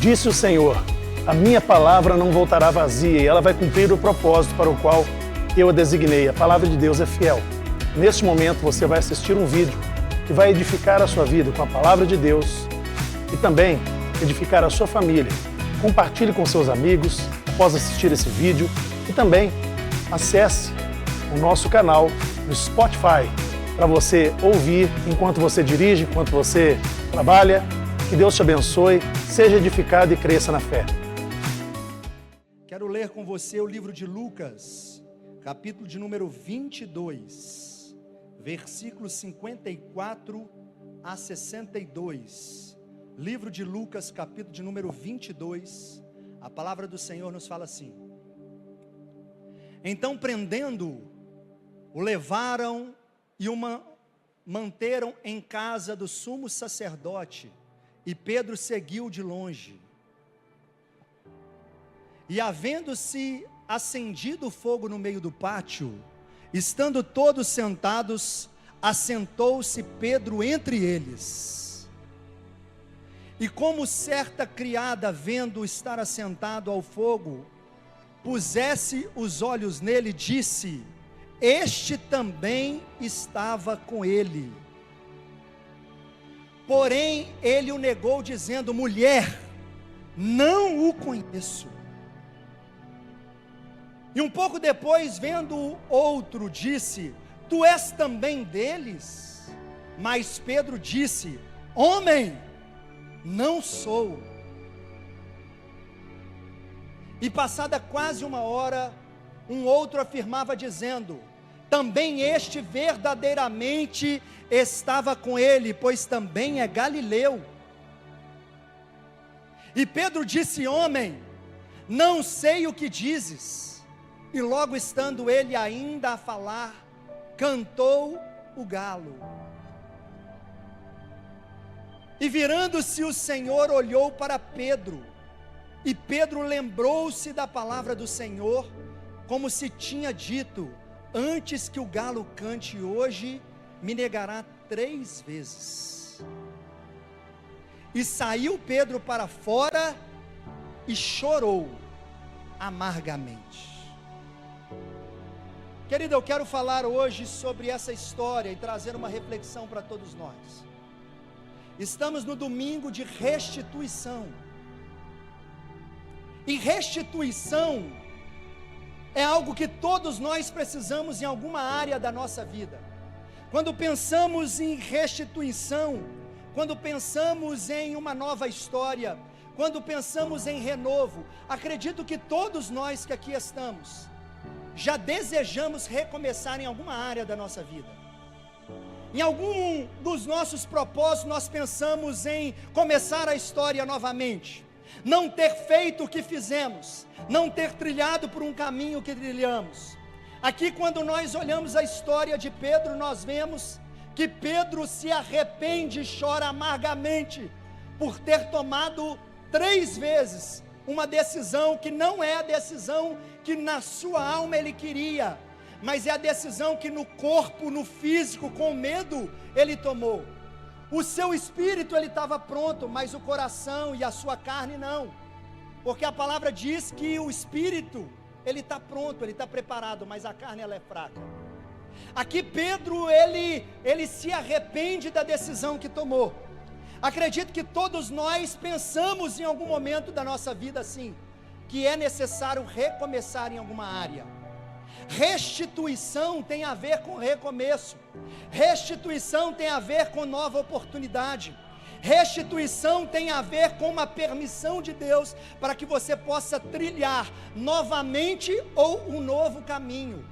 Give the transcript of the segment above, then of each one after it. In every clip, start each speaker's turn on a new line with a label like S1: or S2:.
S1: Disse o Senhor: a minha palavra não voltará vazia e ela vai cumprir o propósito para o qual eu a designei. A palavra de Deus é fiel. Neste momento você vai assistir um vídeo que vai edificar a sua vida com a palavra de Deus e também edificar a sua família. Compartilhe com seus amigos após assistir esse vídeo e também acesse o nosso canal no Spotify para você ouvir enquanto você dirige, enquanto você trabalha. Que Deus te abençoe, seja edificado e cresça na fé.
S2: Quero ler com você o livro de Lucas, capítulo de número 22, versículos 54 a 62. Livro de Lucas, capítulo de número 22, a palavra do Senhor nos fala assim: então, prendendo-o, o levaram e o manteram em casa do sumo sacerdote, e Pedro seguiu de longe. E havendo-se acendido o fogo no meio do pátio, estando todos sentados, assentou-se Pedro entre eles. E como certa criada, vendo estar assentado ao fogo, pusesse os olhos nele, disse: este também estava com ele. Porém ele o negou, dizendo: mulher, não o conheço. E um pouco depois, vendo outro, disse: tu és também deles? Mas Pedro disse: homem, não sou. E passada quase uma hora, um outro afirmava, dizendo: também este verdadeiramente estava com ele, pois também é galileu. E Pedro disse: homem, não sei o que dizes. E logo estando ele ainda a falar, cantou o galo. E virando-se o Senhor, olhou para Pedro, e Pedro lembrou-se da palavra do Senhor, como se tinha dito: antes que o galo cante hoje, me negará 3 vezes. E saiu Pedro para fora e chorou amargamente. Querido, eu quero falar hoje sobre essa história e trazer uma reflexão para todos nós. Estamos no domingo de restituição. E restituição é algo que todos nós precisamos em alguma área da nossa vida. Quando pensamos em restituição, quando pensamos em uma nova história, quando pensamos em renovo, acredito que todos nós que aqui estamos, já desejamos recomeçar em alguma área da nossa vida. Em algum dos nossos propósitos nós pensamos em começar a história novamente. Não ter feito o que fizemos, não ter trilhado por um caminho que trilhamos. Aqui, quando nós olhamos a história de Pedro, nós vemos que Pedro se arrepende e chora amargamente por ter tomado 3 vezes uma decisão que não é a decisão que na sua alma ele queria, mas é a decisão que no corpo, no físico, com medo, ele tomou. O seu espírito ele estava pronto, mas o coração e a sua carne não, porque a palavra diz que o espírito ele está pronto, ele está preparado, mas a carne ela é fraca. Aqui Pedro ele se arrepende da decisão que tomou. Acredito que todos nós pensamos em algum momento da nossa vida assim, que é necessário recomeçar em alguma área. Restituição tem a ver com recomeço. Restituição tem a ver com nova oportunidade. Restituição tem a ver com uma permissão de Deus para que você possa trilhar novamente ou um novo caminho.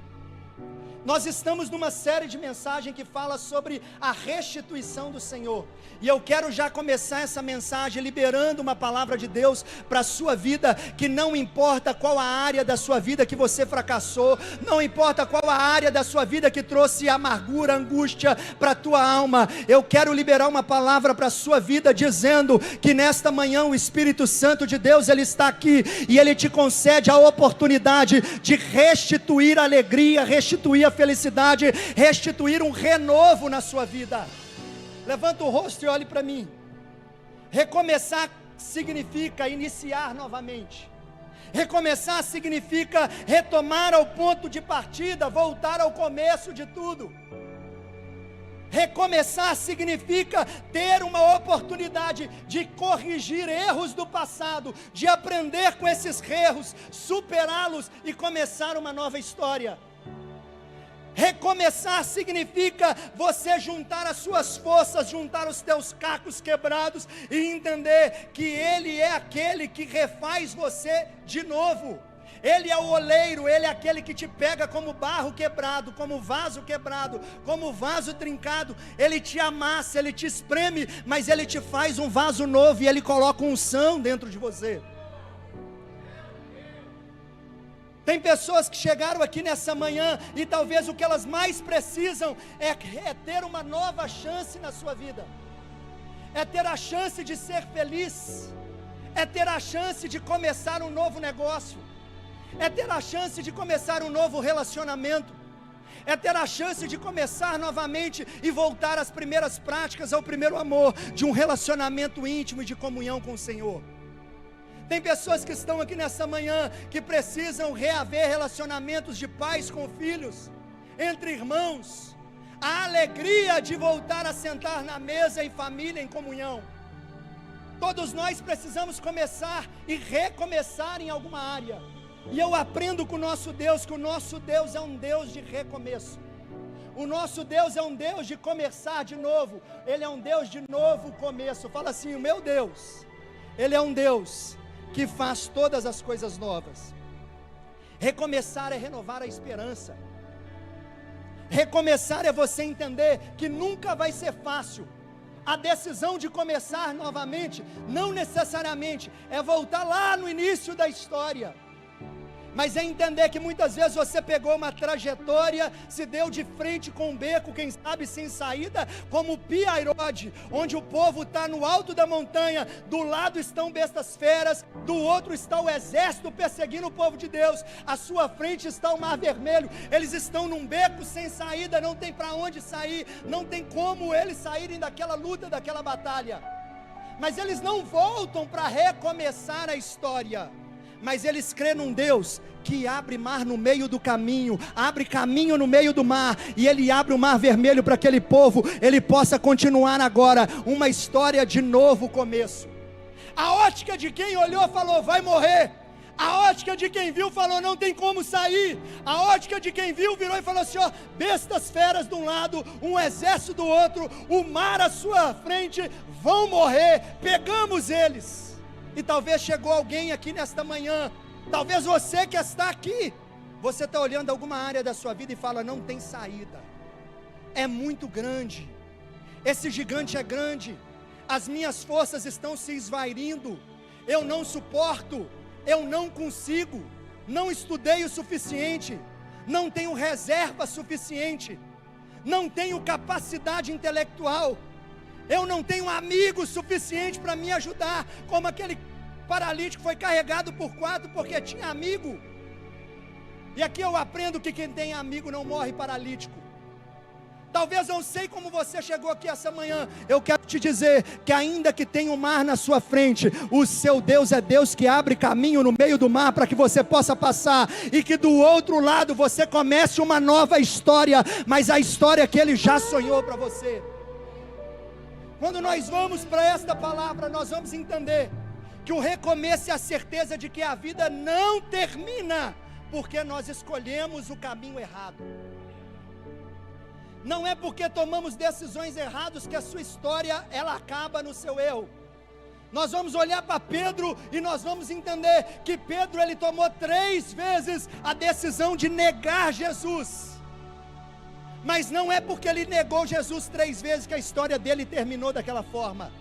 S2: Nós estamos numa série de mensagens que fala sobre a restituição do Senhor. E eu quero já começar essa mensagem liberando uma palavra de Deus para a sua vida, que não importa qual a área da sua vida que você fracassou, não importa qual a área da sua vida que trouxe amargura, angústia para a tua alma, eu quero liberar uma palavra para a sua vida, dizendo que nesta manhã o Espírito Santo de Deus, ele está aqui, e ele te concede a oportunidade de restituir a alegria, restituir a felicidade, restituir um renovo na sua vida. Levanta o rosto e olhe para mim. Recomeçar significa iniciar novamente. Recomeçar significa retomar ao ponto de partida, voltar ao começo de tudo. Recomeçar significa ter uma oportunidade de corrigir erros do passado, de aprender com esses erros, superá-los e começar uma nova história. Recomeçar significa você juntar as suas forças, juntar os teus cacos quebrados e entender que Ele é aquele que refaz você de novo. Ele é o oleiro, Ele é aquele que te pega como barro quebrado, como vaso quebrado, como vaso trincado. Ele te amassa, Ele te espreme, mas Ele te faz um vaso novo e Ele coloca unção dentro de você. Tem pessoas que chegaram aqui nessa manhã e talvez o que elas mais precisam é ter uma nova chance na sua vida, é ter a chance de ser feliz, é ter a chance de começar um novo negócio, é ter a chance de começar um novo relacionamento, é ter a chance de começar novamente e voltar às primeiras práticas, ao primeiro amor, de um relacionamento íntimo e de comunhão com o Senhor. Tem pessoas que estão aqui nessa manhã, que precisam reaver relacionamentos de pais com filhos, entre irmãos, a alegria de voltar a sentar na mesa em família, em comunhão. Todos nós precisamos começar e recomeçar em alguma área, e eu aprendo com o nosso Deus, que o nosso Deus é um Deus de recomeço. O nosso Deus é um Deus de começar de novo, Ele é um Deus de novo começo. Fala assim: o meu Deus, Ele é um Deus que faz todas as coisas novas. Recomeçar é renovar a esperança. Recomeçar é você entender que nunca vai ser fácil. A decisão de começar novamente, não necessariamente é voltar lá no início da história, mas é entender que muitas vezes você pegou uma trajetória, se deu de frente com um beco, quem sabe sem saída, como Pi-Hairode, onde o povo está no alto da montanha, do lado estão bestas feras, do outro está o exército perseguindo o povo de Deus, à sua frente está o Mar Vermelho, eles estão num beco sem saída, não tem para onde sair, não tem como eles saírem daquela luta, daquela batalha, mas eles não voltam para recomeçar a história, mas eles creem num Deus que abre mar no meio do caminho, abre caminho no meio do mar, e Ele abre o Mar Vermelho para aquele povo, ele possa continuar agora uma história de novo começo. A ótica de quem olhou falou: vai morrer. A ótica de quem viu falou: não tem como sair. A ótica de quem viu virou e falou assim: ó, bestas feras de um lado, um exército do outro, o mar à sua frente, vão morrer, pegamos eles. E talvez chegou alguém aqui nesta manhã, talvez você que está aqui, você está olhando alguma área da sua vida e fala: não tem saída, é muito grande, esse gigante é grande, as minhas forças estão se esvairindo, eu não suporto, eu não consigo, não estudei o suficiente, não tenho reserva suficiente, não tenho capacidade intelectual, eu não tenho amigo suficiente para me ajudar, como aquele paralítico foi carregado por 4 porque tinha amigo. E aqui eu aprendo que quem tem amigo não morre paralítico. Talvez eu não sei como você chegou aqui essa manhã, eu quero te dizer que ainda que tenha um mar na sua frente, o seu Deus é Deus que abre caminho no meio do mar para que você possa passar, e que do outro lado você comece uma nova história, mas a história que Ele já sonhou para você. Quando nós vamos para esta palavra, nós vamos entender que o recomeço é a certeza de que a vida não termina, porque nós escolhemos o caminho errado. Não é porque tomamos decisões erradas que a sua história, ela acaba no seu erro. Nós vamos olhar para Pedro e nós vamos entender que Pedro, ele tomou 3 vezes a decisão de negar Jesus. Mas não é porque ele negou Jesus 3 vezes que a história dele terminou daquela forma.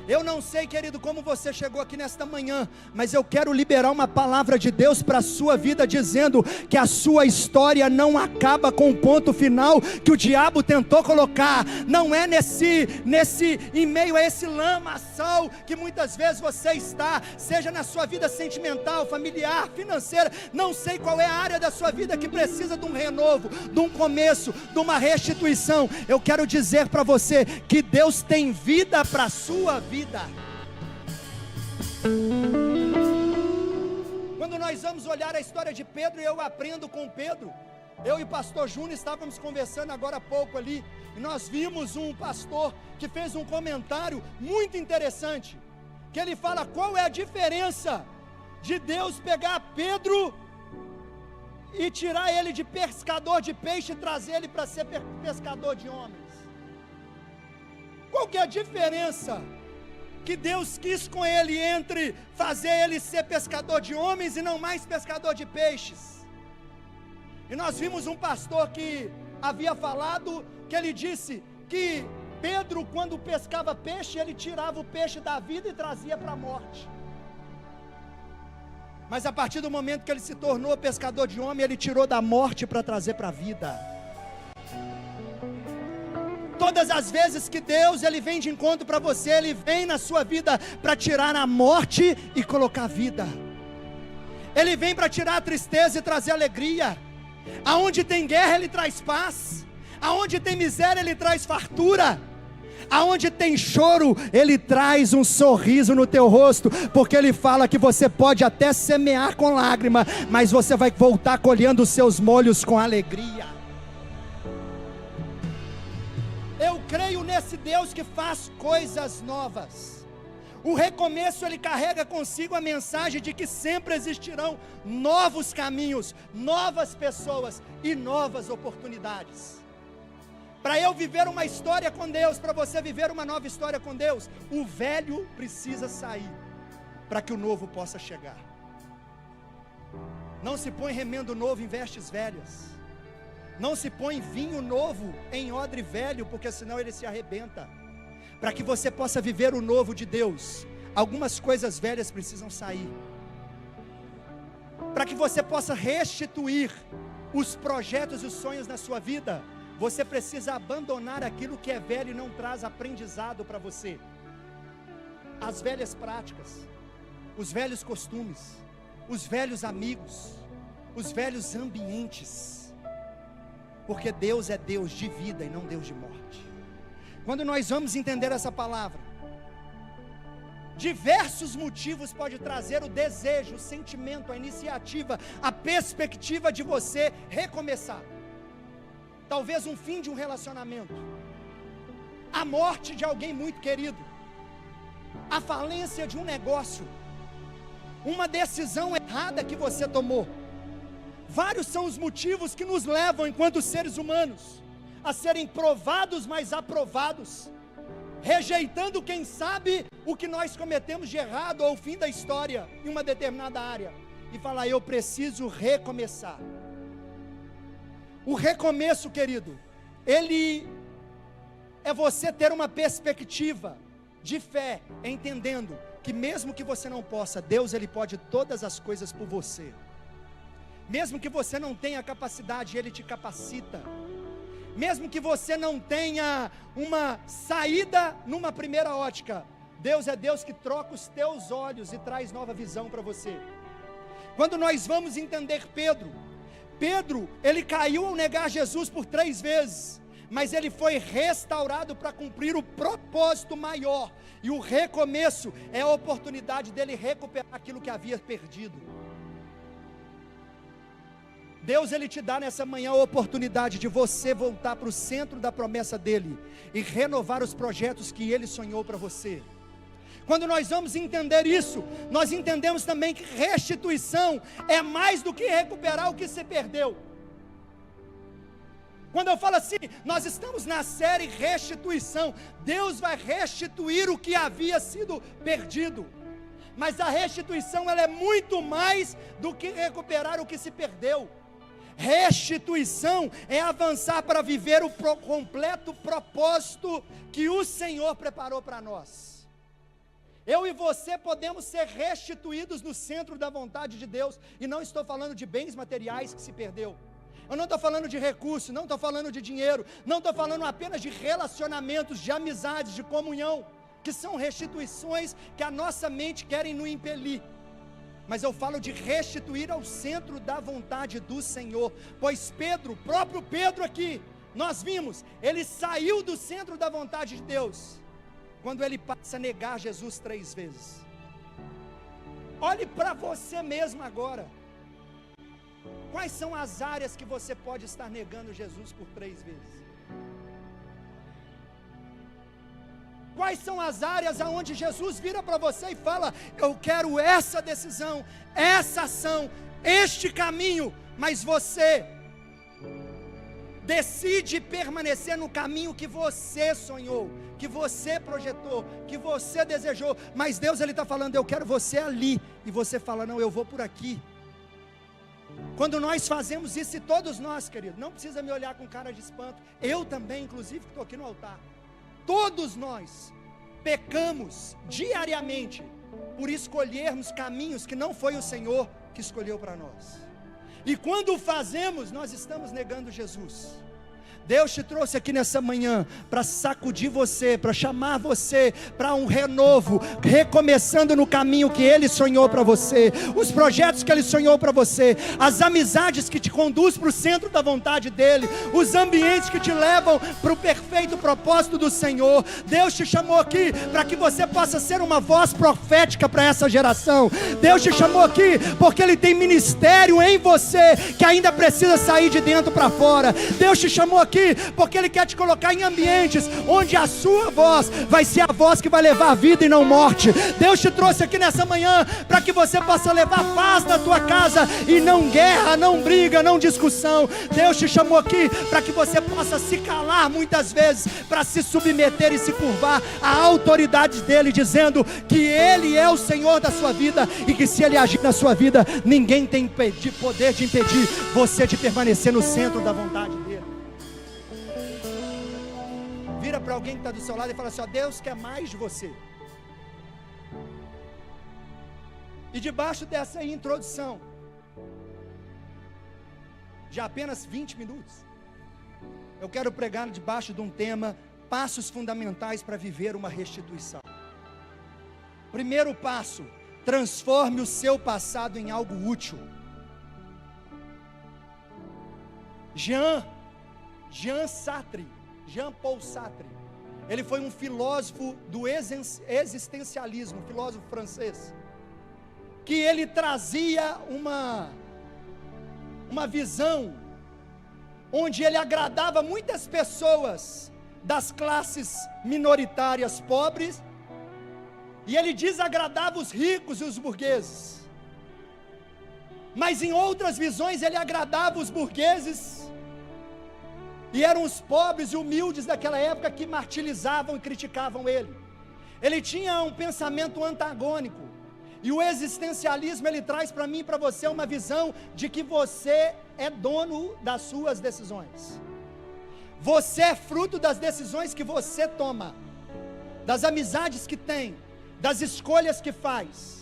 S2: Eu não sei, querido, como você chegou aqui nesta manhã, mas eu quero liberar uma palavra de Deus para a sua vida, dizendo que a sua história não acaba com o ponto final que o diabo tentou colocar. Não é em meio a esse lamaçal que muitas vezes você está, seja na sua vida sentimental, familiar, financeira, não sei qual é a área da sua vida que precisa de um renovo, de um começo, de uma restituição. Eu quero dizer para você que Deus tem vida para a sua vida. Quando nós vamos olhar a história de Pedro, e eu aprendo com Pedro, eu e o pastor Júnior estávamos conversando agora há pouco ali, e nós vimos um pastor que fez um comentário muito interessante, que ele fala qual é a diferença de Deus pegar Pedro e tirar ele de pescador de peixe e trazer ele para ser pescador de homens. Qual que é a diferença que Deus quis com ele entre fazer ele ser pescador de homens e não mais pescador de peixes? E nós vimos um pastor que havia falado, que ele disse que Pedro, quando pescava peixe, ele tirava o peixe da vida e trazia para a morte. Mas a partir do momento que ele se tornou pescador de homem, ele tirou da morte para trazer para a vida. Todas as vezes que Deus ele vem de encontro para você, ele vem na sua vida para tirar a morte e colocar vida. Ele vem para tirar a tristeza e trazer alegria. Aonde tem guerra ele traz paz. Aonde tem miséria ele traz fartura. Aonde tem choro ele traz um sorriso no teu rosto, porque ele fala que você pode até semear com lágrima, mas você vai voltar colhendo os seus molhos com alegria. Eu creio nesse Deus que faz coisas novas. O recomeço ele carrega consigo a mensagem de que sempre existirão novos caminhos, novas pessoas e novas oportunidades. Para eu viver uma história com Deus, para você viver uma nova história com Deus, o velho precisa sair, para que o novo possa chegar. Não se põe remendo novo em vestes velhas. Não se põe vinho novo em odre velho, porque senão ele se arrebenta. Para que você possa viver o novo de Deus, algumas coisas velhas precisam sair. Para que você possa restituir os projetos e os sonhos na sua vida, você precisa abandonar aquilo que é velho e não traz aprendizado para você. As velhas práticas, os velhos costumes, os velhos amigos, os velhos ambientes. Porque Deus é Deus de vida e não Deus de morte. Quando nós vamos entender essa palavra, diversos motivos pode trazer o desejo, o sentimento, a iniciativa, a perspectiva de você recomeçar. Talvez um fim de um relacionamento, a morte de alguém muito querido, a falência de um negócio, uma decisão errada que você tomou. Vários são os motivos que nos levam, enquanto seres humanos, a serem provados, mas aprovados, rejeitando, quem sabe, o que nós cometemos de errado, ou o fim da história, em uma determinada área, e falar, eu preciso recomeçar. O recomeço, querido, ele é você ter uma perspectiva de fé, entendendo que mesmo que você não possa, Deus ele pode todas as coisas por você. Mesmo que você não tenha capacidade, Ele te capacita. Mesmo que você não tenha uma saída numa primeira ótica, Deus é Deus que troca os teus olhos e traz nova visão para você. Quando nós vamos entender Pedro, ele caiu ao negar Jesus por 3 vezes, mas ele foi restaurado para cumprir o propósito maior, e o recomeço é a oportunidade dele recuperar aquilo que havia perdido. Deus ele te dá nessa manhã a oportunidade de você voltar para o centro da promessa dele e renovar os projetos que ele sonhou para você. Quando nós vamos entender isso, nós entendemos também que restituição é mais do que recuperar o que se perdeu. Quando eu falo assim, nós estamos na série restituição. Deus vai restituir o que havia sido perdido. Mas a restituição ela é muito mais do que recuperar o que se perdeu. Restituição é avançar para viver o completo propósito que o Senhor preparou para nós. Eu e você podemos ser restituídos no centro da vontade de Deus, e não estou falando de bens materiais que se perdeu. Eu não estou falando de recurso, não estou falando de dinheiro, não estou falando apenas de relacionamentos, de amizades, de comunhão, que são restituições que a nossa mente querem nos impelir. Mas eu falo de restituir ao centro da vontade do Senhor, pois o próprio Pedro aqui, nós vimos, ele saiu do centro da vontade de Deus, quando ele passa a negar Jesus 3 vezes. Olhe para você mesmo agora. Quais são as áreas que você pode estar negando Jesus por 3 vezes? Quais são as áreas aonde Jesus vira para você e fala: eu quero essa decisão, essa ação, este caminho, mas você decide permanecer no caminho que você sonhou, que você projetou, que você desejou, mas Deus está falando: eu quero você ali, e você fala: não, eu vou por aqui. Quando nós fazemos isso, e todos nós, querido, não precisa me olhar com cara de espanto, eu também, inclusive, que estou aqui no altar, todos nós pecamos diariamente por escolhermos caminhos que não foi o Senhor que escolheu para nós, e quando o fazemos, nós estamos negando Jesus. Deus te trouxe aqui nessa manhã para sacudir você, para chamar você para um renovo, recomeçando no caminho que Ele sonhou para você, os projetos que Ele sonhou para você, as amizades que te conduzem para o centro da vontade dEle, os ambientes que te levam para o perfeito propósito do Senhor. Deus te chamou aqui para que você possa ser uma voz profética para essa geração. Deus te chamou aqui porque Ele tem ministério em você que ainda precisa sair de dentro para fora. Deus te chamou aqui porque Ele quer te colocar em ambientes onde a sua voz vai ser a voz que vai levar vida e não morte. Deus te trouxe aqui nessa manhã para que você possa levar paz na tua casa e não guerra, não briga, não discussão. Deus te chamou aqui para que você possa se calar muitas vezes, para se submeter e se curvar à autoridade dEle, dizendo que Ele é o Senhor da sua vida e que se Ele agir na sua vida, ninguém tem poder de impedir você de permanecer no centro da vontade dEle. Vira para alguém que está do seu lado e fala assim: ó, Deus quer mais de você. E debaixo dessa introdução, de apenas 20 minutos, eu quero pregar debaixo de um tema: passos fundamentais para viver uma restituição. Primeiro passo: transforme o seu passado em algo útil. Jean-Paul Sartre, ele foi um filósofo do existencialismo, um filósofo francês, que ele trazia uma visão, onde ele agradava muitas pessoas das classes minoritárias pobres, e ele desagradava os ricos e os burgueses, mas em outras visões ele agradava os burgueses, e eram os pobres e humildes daquela época que martirizavam e criticavam ele. Ele tinha um pensamento antagônico, e o existencialismo ele traz para mim e para você uma visão de que você é dono das suas decisões, você é fruto das decisões que você toma, das amizades que tem, das escolhas que faz.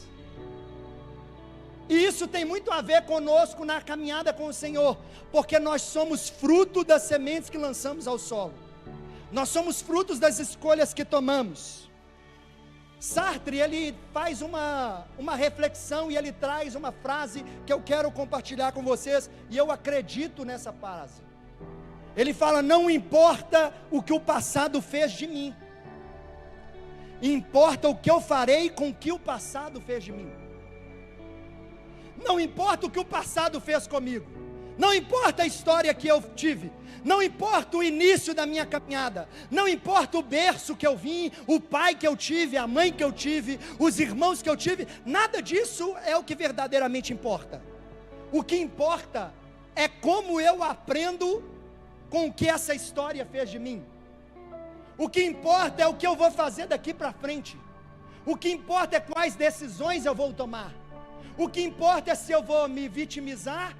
S2: E isso tem muito a ver conosco na caminhada com o Senhor, porque nós somos fruto das sementes que lançamos ao solo, nós somos frutos das escolhas que tomamos. Sartre, ele faz uma reflexão e ele traz uma frase que eu quero compartilhar com vocês, e eu acredito nessa frase. Ele fala: não importa o que o passado fez de mim, importa o que eu farei com o que o passado fez de mim. Não importa o que o passado fez comigo, não importa a história que eu tive, não importa o início da minha caminhada, não importa o berço que eu vim, o pai que eu tive, a mãe que eu tive, os irmãos que eu tive, nada disso é o que verdadeiramente importa. O que importa é como eu aprendo com o que essa história fez de mim. O que importa é o que eu vou fazer daqui para frente. O que importa é quais decisões eu vou tomar. O que importa é se eu vou me vitimizar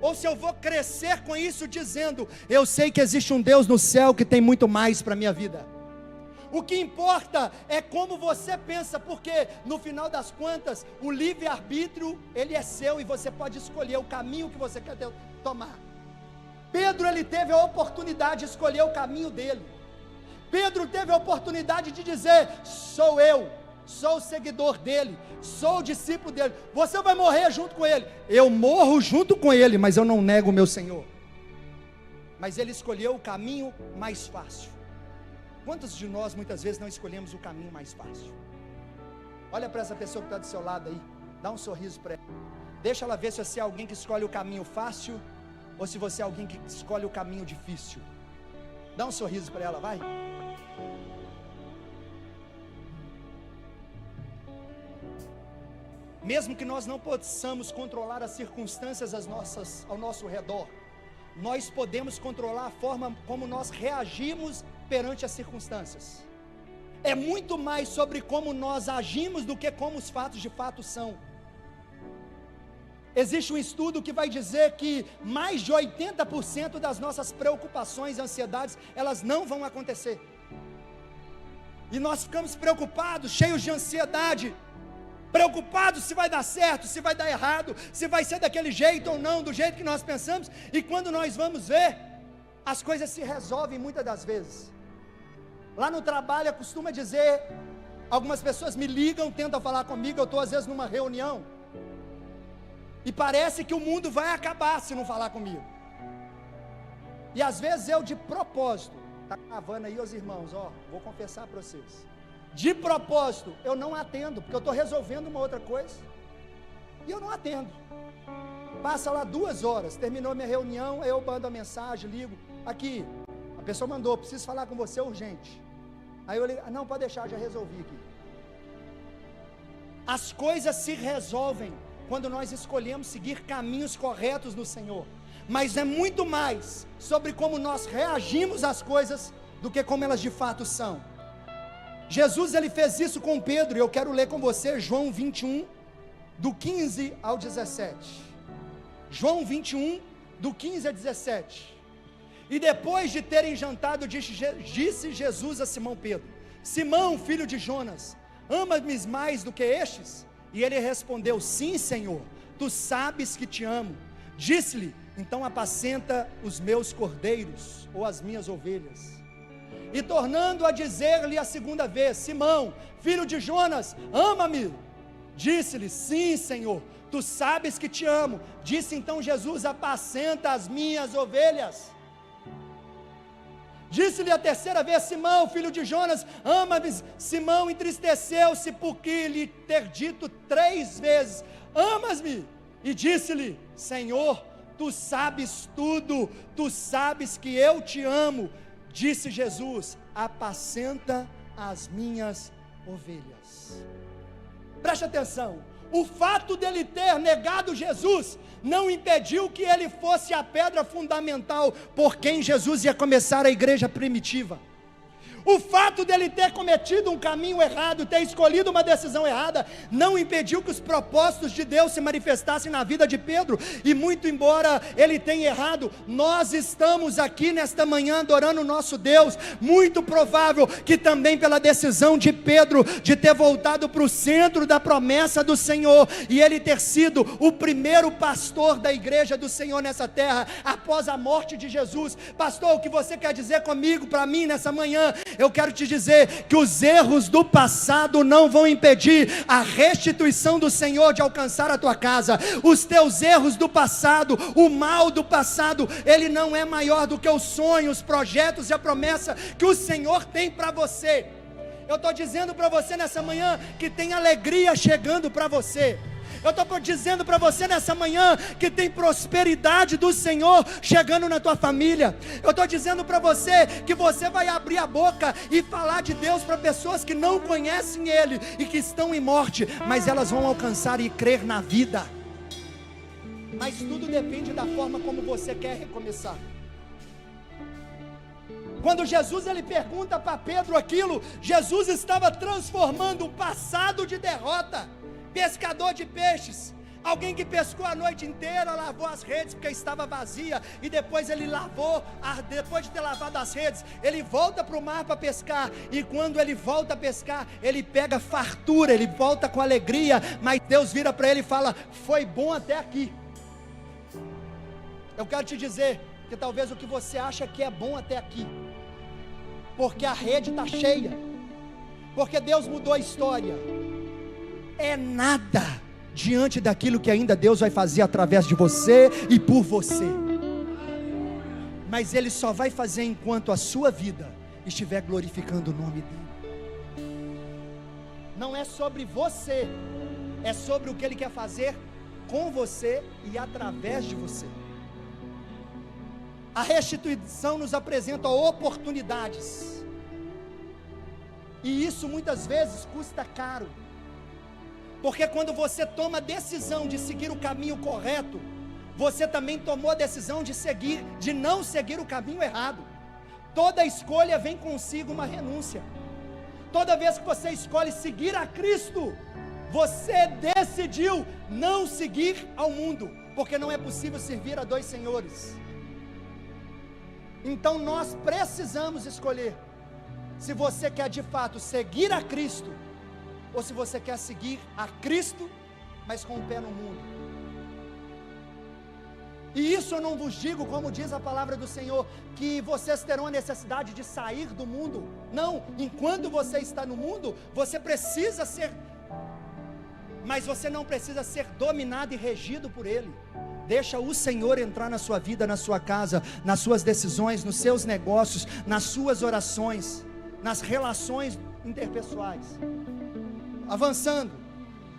S2: ou se eu vou crescer com isso, dizendo: eu sei que existe um Deus no céu que tem muito mais para a minha vida. O que importa é como você pensa, porque no final das contas o livre-arbítrio ele é seu, e você pode escolher o caminho que você quer tomar. Pedro, ele teve a oportunidade de escolher o caminho dele. Pedro teve a oportunidade de dizer: sou eu, sou o seguidor dele, sou o discípulo dele. Você vai morrer junto com ele. Eu morro junto com ele, mas eu não nego o meu Senhor. Mas ele escolheu o caminho mais fácil. Quantos de nós muitas vezes não escolhemos o caminho mais fácil? Olha para essa pessoa que está do seu lado aí, Dá um sorriso para ela. Deixa ela ver se você é alguém que escolhe o caminho fácil ou se você é alguém que escolhe o caminho difícil. Dá um sorriso para ela, vai. Mesmo que nós não possamos controlar as circunstâncias ao nosso redor, nós podemos controlar a forma como nós reagimos perante as circunstâncias. É muito mais sobre como nós agimos do que como os fatos de fato são. Existe um estudo que vai dizer que mais de 80% das nossas preocupações e ansiedades, elas não vão acontecer. E nós ficamos preocupados, cheios de ansiedade, preocupados se vai dar certo, se vai dar errado, se vai ser daquele jeito ou não, do jeito que nós pensamos, e quando nós vamos ver, as coisas se resolvem muitas das vezes. Lá no trabalho, eu costumo dizer, algumas pessoas me ligam, tentam falar comigo, eu estou às vezes numa reunião, e parece que o mundo vai acabar se não falar comigo, e às vezes eu de propósito, está gravando aí os irmãos, vou confessar para vocês, de propósito, eu não atendo, porque eu estou resolvendo uma outra coisa, e eu não atendo. Passa lá 2 horas, terminou minha reunião, eu mando a mensagem, ligo, aqui, a pessoa mandou, preciso falar com você urgente. Aí eu ligo, não, pode deixar, já resolvi aqui. As coisas se resolvem quando nós escolhemos seguir caminhos corretos no Senhor, mas é muito mais sobre como nós reagimos às coisas, do que como elas de fato são. Jesus, ele fez isso com Pedro, e eu quero ler com você João 21, do 15 ao 17, João 21, do 15 a 17, e depois de terem jantado, disse Jesus a Simão Pedro, Simão, filho de Jonas, ama-me mais do que estes? E ele respondeu, sim Senhor, tu sabes que te amo. Disse-lhe, então apacenta os meus cordeiros, ou as minhas ovelhas. E tornando a dizer-lhe a segunda vez, Simão, filho de Jonas, ama-me? Disse-lhe, sim Senhor, tu sabes que te amo. Disse então Jesus, apacenta as minhas ovelhas. Disse-lhe a terceira vez, Simão, filho de Jonas, ama-me? Simão entristeceu-se porque lhe ter dito 3 vezes, amas-me? E disse-lhe, Senhor, tu sabes tudo, tu sabes que eu te amo. Disse Jesus, apacenta as minhas ovelhas. Preste atenção, o fato dele ter negado Jesus, não impediu que ele fosse a pedra fundamental, por quem Jesus ia começar a igreja primitiva. O fato dele ter cometido um caminho errado, ter escolhido uma decisão errada, não impediu que os propósitos de Deus se manifestassem na vida de Pedro, e muito embora ele tenha errado, nós estamos aqui nesta manhã adorando o nosso Deus, muito provável que também pela decisão de Pedro, de ter voltado para o centro da promessa do Senhor, e ele ter sido o primeiro pastor da igreja do Senhor nessa terra, após a morte de Jesus. Pastor, o que você quer dizer comigo, para mim nessa manhã? Eu quero te dizer que os erros do passado não vão impedir a restituição do Senhor de alcançar a tua casa. Os teus erros do passado, o mal do passado, ele não é maior do que os sonhos, os projetos e a promessa que o Senhor tem para você. Eu estou dizendo para você nessa manhã que tem alegria chegando para você. Eu estou dizendo para você nessa manhã que tem prosperidade do Senhor chegando na tua família. Eu estou dizendo para você que você vai abrir a boca e falar de Deus para pessoas que não conhecem Ele e que estão em morte, mas elas vão alcançar e crer na vida. Mas tudo depende da forma como você quer recomeçar. Quando Jesus ele pergunta para Pedro aquilo, Jesus estava transformando o passado de derrota. Pescador de peixes, alguém que pescou a noite inteira, lavou as redes porque estava vazia, e depois ele depois de ter lavado as redes, ele volta para o mar para pescar, e quando ele volta a pescar, ele pega fartura, ele volta com alegria, mas Deus vira para ele e fala, foi bom até aqui. Eu quero te dizer, que talvez o que você acha que é bom até aqui, porque a rede está cheia, porque Deus mudou a história, é nada diante daquilo que ainda Deus vai fazer através de você e por você. Mas Ele só vai fazer enquanto a sua vida estiver glorificando o nome dEle. Não é sobre você, é sobre o que Ele quer fazer com você e através de você. A restituição nos apresenta oportunidades, e isso muitas vezes custa caro, porque quando você toma a decisão de seguir o caminho correto, você também tomou a decisão de não seguir o caminho errado. Toda escolha vem consigo uma renúncia. Toda vez que você escolhe seguir a Cristo, você decidiu não seguir ao mundo, porque não é possível servir a dois senhores. Então nós precisamos escolher se você quer de fato seguir a Cristo, ou se você quer seguir a Cristo, mas com o pé no mundo. E isso eu não vos digo, como diz a palavra do Senhor, que vocês terão a necessidade de sair do mundo. Não, enquanto você está no mundo, você precisa ser, mas você não precisa ser dominado e regido por ele. Deixa o Senhor entrar na sua vida, na sua casa, nas suas decisões, nos seus negócios, nas suas orações, nas relações interpessoais. Avançando,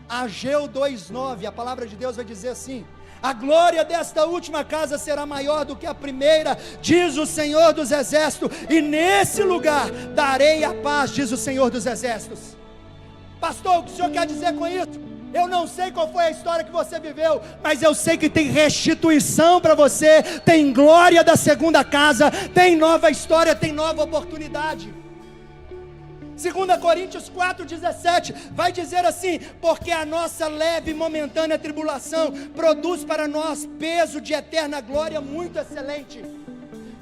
S2: Ageu 2:9, a palavra de Deus vai dizer assim: a glória desta última casa será maior do que a primeira, diz o Senhor dos Exércitos, e nesse lugar darei a paz, diz o Senhor dos Exércitos. Pastor, o que o senhor quer dizer com isso? Eu não sei qual foi a história que você viveu, mas eu sei que tem restituição para você, tem glória da segunda casa, tem nova história, tem nova oportunidade. 2 Coríntios 4:17 vai dizer assim: porque a nossa leve e momentânea tribulação produz para nós peso de eterna glória muito excelente.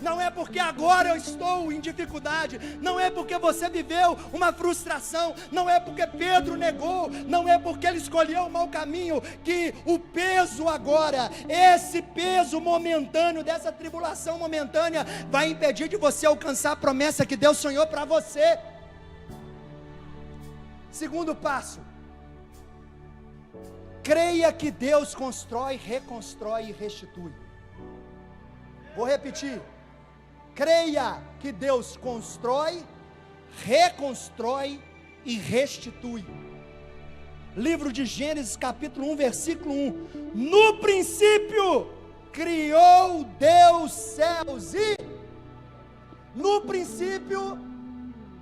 S2: Não é porque agora eu estou em dificuldade, não é porque você viveu uma frustração, não é porque Pedro negou, não é porque ele escolheu o mau caminho, que o peso agora, esse peso momentâneo, dessa tribulação momentânea, vai impedir de você alcançar a promessa que Deus sonhou para você. Segundo passo, creia que Deus constrói, reconstrói e restitui. Vou repetir: creia que Deus constrói, reconstrói e restitui. Livro de Gênesis capítulo 1, versículo 1: no princípio criou Deus céus e... no princípio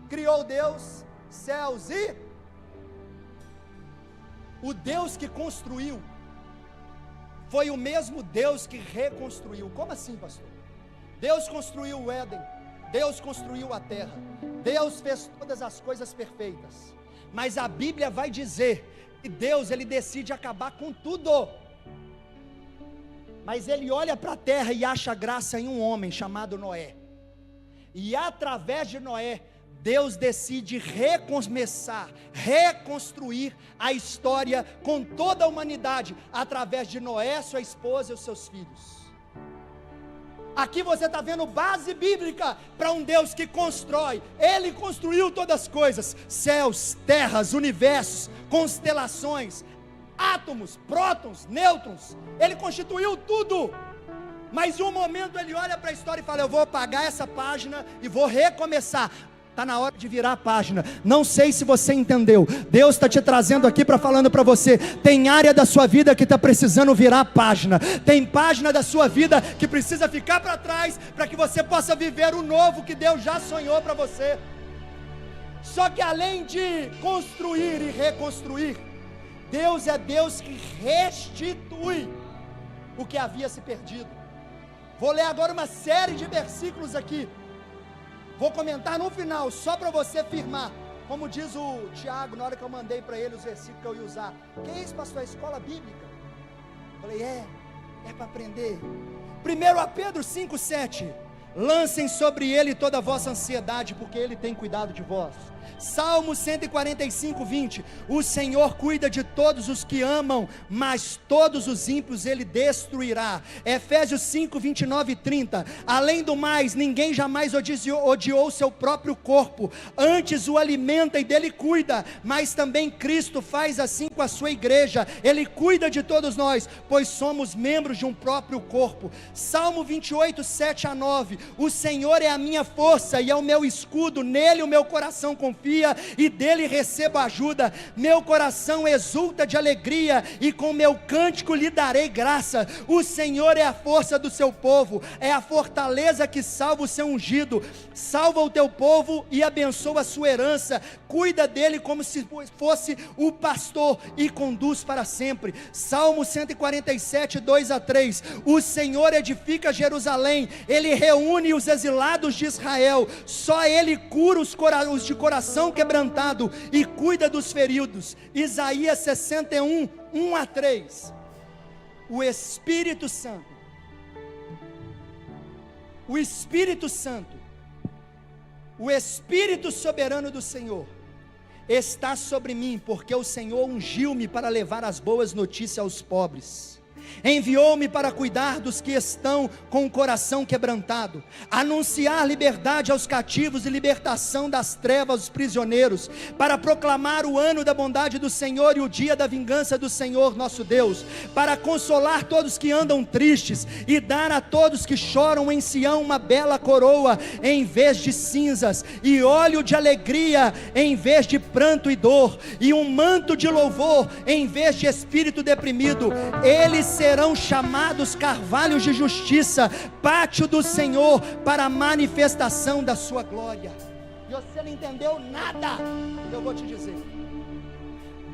S2: criou Deus céus e... o Deus que construiu foi o mesmo Deus que reconstruiu. Como assim, pastor? Deus construiu o Éden, Deus construiu a terra, Deus fez todas as coisas perfeitas, mas a Bíblia vai dizer que Deus, ele decide acabar com tudo, mas ele olha para a terra e acha graça em um homem chamado Noé, e através de Noé, Deus decide recomeçar, reconstruir a história com toda a humanidade, através de Noé, sua esposa e os seus filhos. Aqui você está vendo base bíblica para um Deus que constrói. Ele construiu todas as coisas: céus, terras, universos, constelações, átomos, prótons, nêutrons. Ele constituiu tudo. Mas em um momento ele olha para a história e fala: eu vou apagar essa página e vou recomeçar. Está na hora de virar a página. Não sei se você entendeu. Deus está te trazendo aqui falando para você: tem área da sua vida que está precisando virar a página. Tem página da sua vida que precisa ficar para trás, para que você possa viver o novo que Deus já sonhou para você. Só que além de construir e reconstruir, Deus é Deus que restitui o que havia se perdido. Vou ler agora uma série de versículos aqui. Vou comentar no final, só para você firmar. Como diz o Tiago, na hora que eu mandei para ele os versículos que eu ia usar: que é isso, pastor? É escola bíblica? Falei: é para aprender. 1 Pedro 5:7: lancem sobre ele toda a vossa ansiedade, porque ele tem cuidado de vós. Salmo 145:20: o Senhor cuida de todos os que amam, mas todos os ímpios ele destruirá. Efésios 5:29 e 30: além do mais, ninguém jamais odiou seu próprio corpo, antes o alimenta e dele cuida, mas também Cristo faz assim com a sua igreja. Ele cuida de todos nós, pois somos membros de um próprio corpo. Salmo 28:7 a 9: o Senhor é a minha força e é o meu escudo, nele o meu coração confia. confia e dele recebo ajuda. Meu coração exulta de alegria e com meu cântico lhe darei graça. O Senhor é a força do seu povo, é a fortaleza que salva o seu ungido. Salva o teu povo e abençoa a sua herança. Cuida dele como se fosse o pastor e conduz para sempre. Salmo 147, 2-3. O Senhor edifica Jerusalém, ele reúne os exilados de Israel. Só ele cura os de coração quebrantado e cuida dos feridos. Isaías 61, 1-3. O Espírito Santo, o Espírito Santo, o Espírito soberano do Senhor está sobre mim, porque o Senhor ungiu-me para levar as boas notícias aos pobres. Enviou-me para cuidar dos que estão com o coração quebrantado, anunciar liberdade aos cativos e libertação das trevas aos prisioneiros, para proclamar o ano da bondade do Senhor e o dia da vingança do Senhor nosso Deus, para consolar todos que andam tristes e dar a todos que choram em Sião uma bela coroa em vez de cinzas, e óleo de alegria em vez de pranto e dor, e um manto de louvor em vez de espírito deprimido. Eles serão chamados carvalhos de justiça, pátio do Senhor, para a manifestação da sua glória. E você não entendeu nada, eu vou te dizer.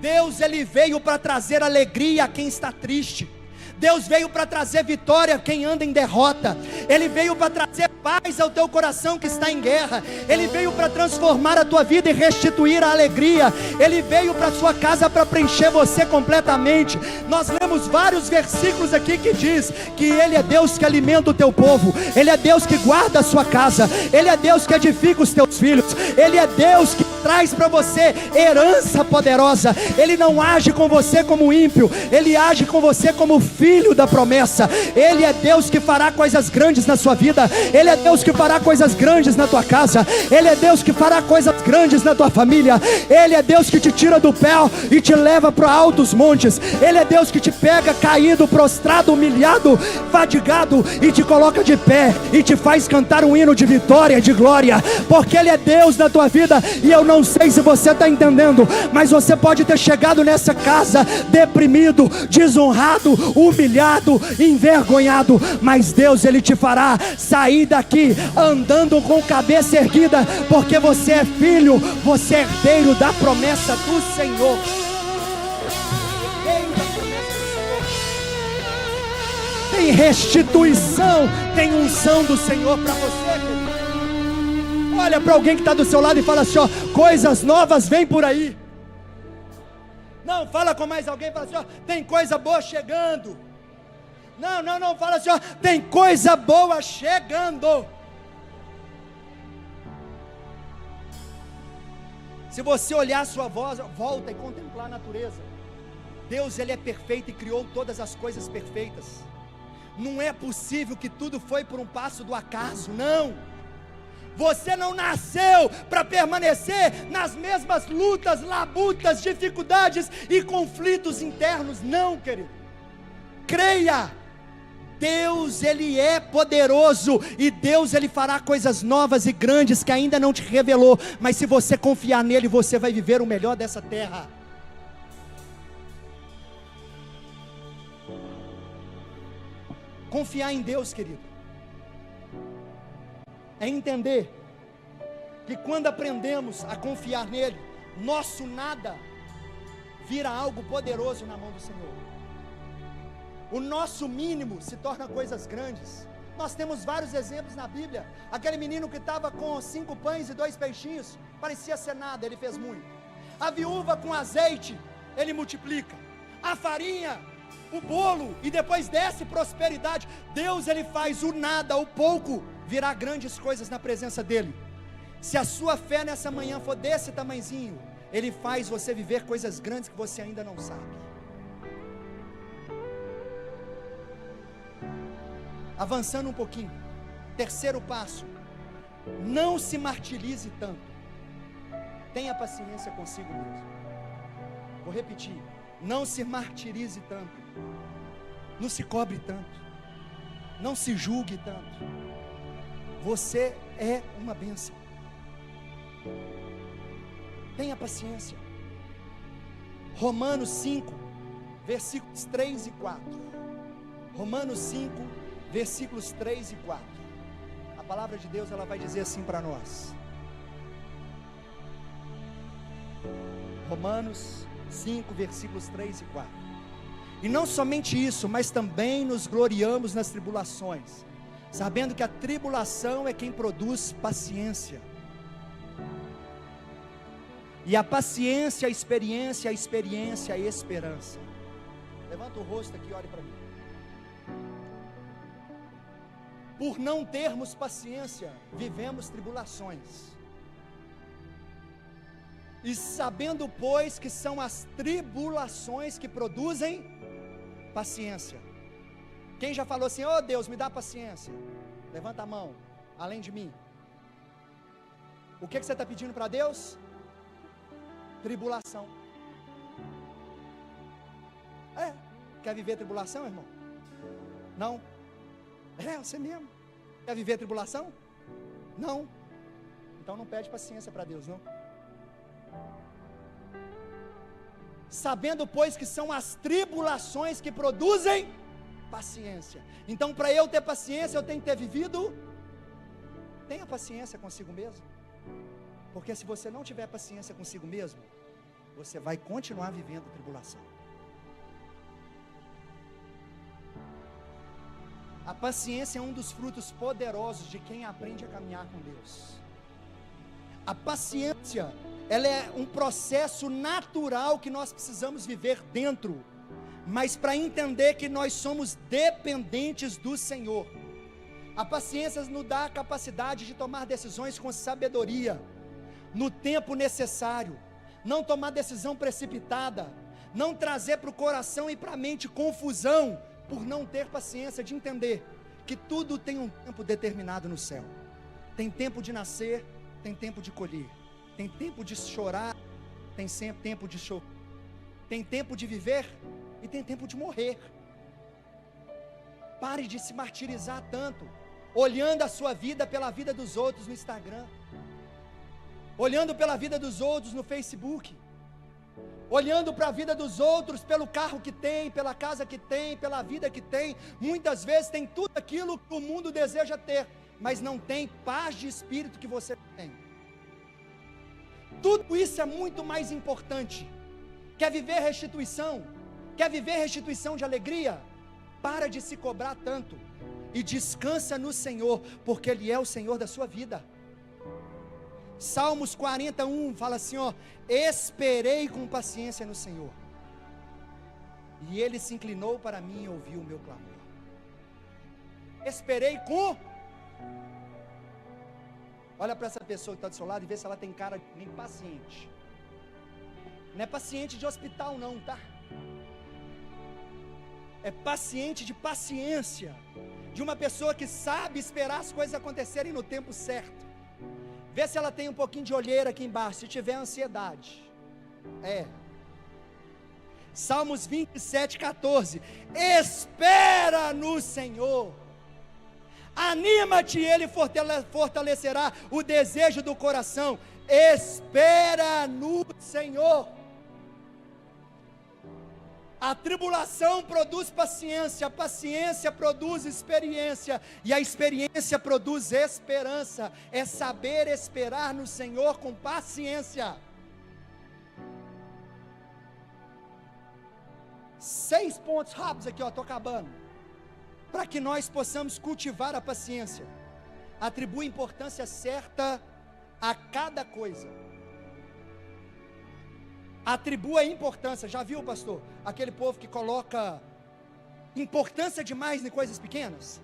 S2: Deus, ele veio para trazer alegria a quem está triste. Deus veio para trazer vitória a quem anda em derrota. Ele veio para trazer paz ao teu coração que está em guerra. Ele veio para transformar a tua vida e restituir a alegria. Ele veio para a sua casa para preencher você completamente. Nós lemos vários versículos aqui que diz que Ele é Deus que alimenta o teu povo, Ele é Deus que guarda a sua casa, Ele é Deus que edifica os teus filhos, Ele é Deus que traz para você herança poderosa. Ele não age com você como ímpio, Ele age com você como filho da promessa. Ele é Deus que fará coisas grandes na sua vida. Ele é Deus que fará coisas grandes na tua casa. Ele é Deus que fará coisas grandes na tua família. Ele é Deus que te tira do pé e te leva para altos montes. Ele é Deus que te pega caído, prostrado, humilhado, fadigado, e te coloca de pé e te faz cantar um hino de vitória, de glória, porque Ele é Deus na tua vida. E eu não sei se você está entendendo, mas você pode ter chegado nessa casa deprimido, desonrado, humilhado, envergonhado, mas Deus, Ele te fará sair daqui andando com cabeça erguida, porque você é filho, você é herdeiro da promessa do Senhor. Tem restituição, tem unção do Senhor para você, querido. Olha para alguém que está do seu lado e fala assim, ó, coisas novas vêm por aí. Não, fala com mais alguém, fala assim, ó, tem coisa boa chegando. Não, fala assim, ó, tem coisa boa chegando. Se você olhar a sua volta e contemplar a natureza, Deus, Ele é perfeito e criou todas as coisas perfeitas. Não é possível que tudo foi por um passo do acaso, não. Você não nasceu para permanecer nas mesmas lutas, labutas, dificuldades e conflitos internos, não, querido. Creia, Deus, Ele é poderoso, e Deus, Ele fará coisas novas e grandes que ainda não te revelou, mas se você confiar nele, você vai viver o melhor dessa terra. Confiar em Deus, querido, é entender que quando aprendemos a confiar nele, nosso nada vira algo poderoso na mão do Senhor. O nosso mínimo se torna coisas grandes. Nós temos vários exemplos na Bíblia. Aquele menino que estava com 5 pães e 2 peixinhos, parecia ser nada, ele fez muito. A viúva com azeite, ele multiplica. A farinha, o bolo, e depois desce prosperidade. Deus, Ele faz o nada, o pouco, virar grandes coisas na presença dEle. Se a sua fé nessa manhã for desse tamanhozinho, Ele faz você viver coisas grandes que você ainda não sabe. Avançando um pouquinho, terceiro passo, não se martirize tanto. Tenha paciência consigo mesmo. Vou repetir, não se martirize tanto, não se cobre tanto, não se julgue tanto. Você é uma bênção. Tenha paciência. Romanos 5, versículos 3 e 4. Romanos 5, versículos 3 e 4. A palavra de Deus, ela vai dizer assim para nós. Romanos 5, versículos 3 e 4. E não somente isso, mas também nos gloriamos nas tribulações, sabendo que a tribulação é quem produz paciência. E a paciência, a experiência, a esperança. Levanta o rosto aqui e olhe para mim. Por não termos paciência, vivemos tribulações. E sabendo, pois, que são as tribulações que produzem paciência. Quem já falou assim: oh Deus, me dá paciência? Levanta a mão, além de mim. O que você está pedindo para Deus? Tribulação. Quer viver tribulação, irmão? Não? Você mesmo. Quer viver tribulação? Não? Então não pede paciência para Deus, não. Sabendo, pois, que são as tribulações que produzem paciência. Então, para eu ter paciência, eu tenho que ter vivido. Tenha paciência consigo mesmo. Porque se você não tiver paciência consigo mesmo, você vai continuar vivendo tribulação. A paciência é um dos frutos poderosos de quem aprende a caminhar com Deus. A paciência, ela é um processo natural que nós precisamos viver dentro, mas para entender que nós somos dependentes do Senhor. A paciência nos dá a capacidade de tomar decisões com sabedoria, no tempo necessário, não tomar decisão precipitada, não trazer para o coração e para a mente confusão, por não ter paciência de entender que tudo tem um tempo determinado no céu. Tem tempo de nascer, tem tempo de colher, tem tempo de chorar, tem sempre tempo de chorar, tem tempo de viver e tem tempo de morrer. Pare de se martirizar tanto, olhando a sua vida pela vida dos outros no Instagram, olhando pela vida dos outros no Facebook, olhando para a vida dos outros pelo carro que tem, pela casa que tem, pela vida que tem. Muitas vezes tem tudo aquilo que o mundo deseja ter, mas não tem paz de espírito que você tem. Tudo isso é muito mais importante. Quer viver restituição? Quer viver restituição de alegria? Para de se cobrar tanto e descansa no Senhor, porque Ele é o Senhor da sua vida. Salmos 41 fala assim, ó: esperei com paciência no Senhor, e Ele se inclinou para mim e ouviu o meu clamor. Esperei com... Olha para essa pessoa que está do seu lado e vê se ela tem cara de impaciente. Não é paciente de hospital não, tá? É paciente de paciência, de uma pessoa que sabe esperar as coisas acontecerem no tempo certo. Vê se ela tem um pouquinho de olheira aqui embaixo, se tiver ansiedade. Salmos 27:14. Espera no Senhor, anima-te, Ele fortalecerá o desejo do coração. Espera no Senhor. A tribulação produz paciência, a paciência produz experiência, e a experiência produz esperança. É saber esperar no Senhor com paciência. 6 pontos rápidos aqui, ó, estou acabando. Para que nós possamos cultivar a paciência. Atribua importância certa a cada coisa. Atribua importância. Já viu, pastor, aquele povo que coloca importância demais em coisas pequenas?